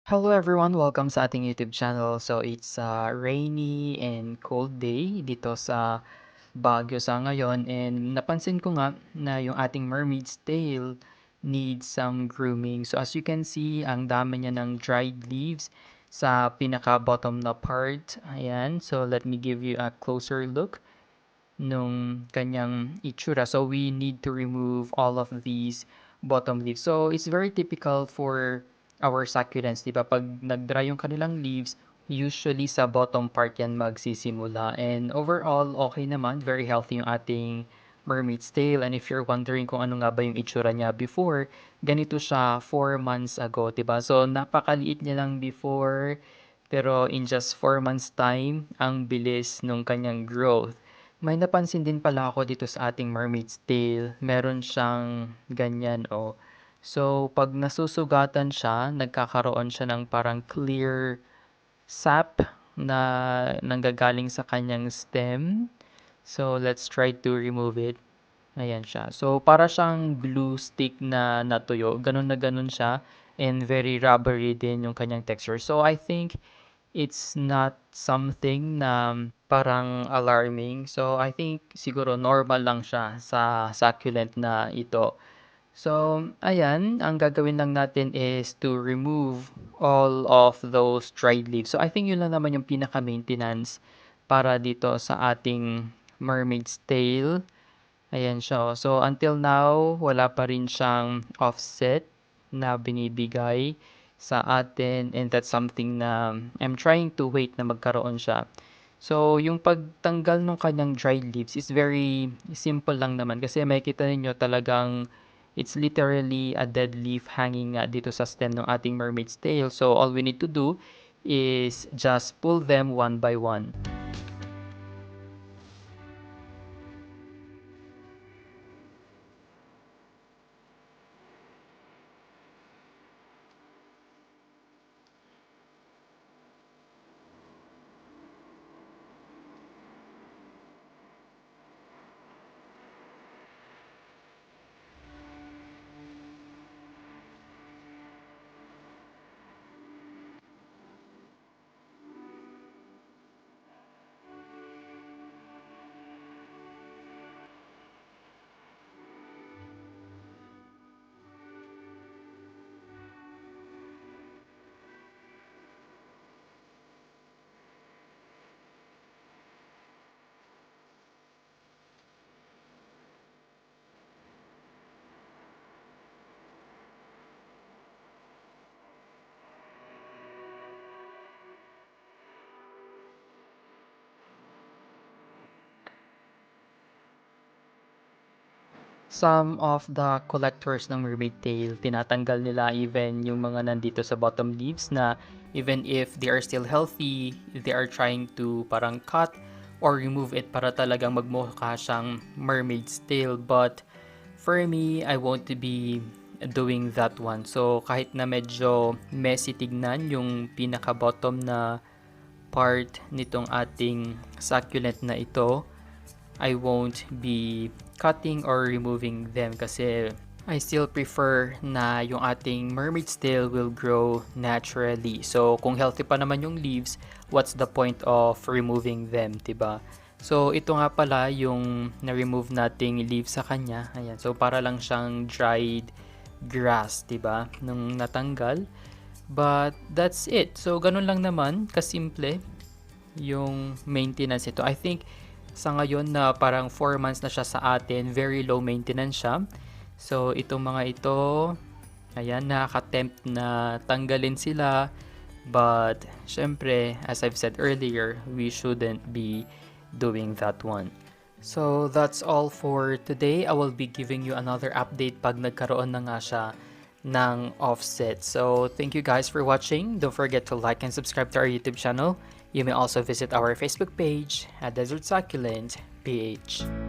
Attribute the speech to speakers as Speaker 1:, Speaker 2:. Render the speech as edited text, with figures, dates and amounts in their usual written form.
Speaker 1: Hello everyone, welcome sa ating YouTube channel. So it's a rainy and cold day dito sa Baguio sa ngayon, and napansin ko nga na yung ating mermaid's tail needs some grooming. So as you can see, ang dami niya ng dried leaves sa pinaka bottom na part. Ayan, so let me give you a closer look nung kanyang itsura. So we need to remove all of these bottom leaves. So it's very typical for our succulents, di ba? Pag nag-dry yung kanilang leaves, usually sa bottom part yan magsisimula. And overall, okay naman. Very healthy yung ating mermaid's tail. And if you're wondering kung ano nga ba yung itsura niya before, ganito siya 4 months ago, di ba? So napakaliit niya lang before, pero in just 4 months time, ang bilis nung kanyang growth. May napansin din pala ako dito sa ating mermaid's tail. Meron siyang ganyan, oh. So, pag nasusugatan siya, nagkakaroon siya ng parang clear sap na nanggagaling sa kanyang stem. So, let's try to remove it. Ayan siya. So, para siyang glue stick na natuyo. Ganun na ganun siya. And very rubbery din yung kanyang texture. So, I think it's not something na parang alarming. So, I think siguro normal lang siya sa succulent na ito. So, ayan, ang gagawin lang natin is to remove all of those dried leaves. So, I think yun lang naman yung pinaka-maintenance para dito sa ating mermaid's tail. Ayan siya. So, until now, wala pa rin siyang offset na binibigay sa atin, and that's something na I'm trying to wait na magkaroon siya. So, yung pagtanggal ng kanyang dried leaves is very simple lang naman kasi makikita ninyo talagang it's literally a dead leaf hanging nga dito sa stem ng ating mermaid's tail. So, all we need to do is just pull them one by one. Some of the collectors ng mermaid tail, tinatanggal nila even yung mga nandito sa bottom leaves na even if they are still healthy, they are trying to parang cut or remove it para talagang magmukha siyang mermaid's tail. But for me, I won't be doing that one. So kahit na medyo messy tignan yung pinaka-bottom na part nitong ating succulent na ito, I won't be cutting or removing them kasi I still prefer na yung ating mermaid's tail will grow naturally. So, kung healthy pa naman yung leaves, what's the point of removing them, diba? So, ito nga pala yung na-remove nating leaves sa kanya. Ayan. So, para lang siyang dried grass, diba? Nung natanggal. But, that's it. So, ganun lang naman, kasimple yung maintenance ito. I think sa ngayon na parang 4 months na siya sa atin, very low maintenance siya. So, itong mga ito, ayan, nakaka-tempt na tanggalin sila. But, syempre, as I've said earlier, we shouldn't be doing that one. So, that's all for today. I will be giving you another update pag nagkaroon na nga siya ng offset. So, thank you guys for watching. Don't forget to like and subscribe to our YouTube channel. You may also visit our Facebook page at Desert Succulent PH.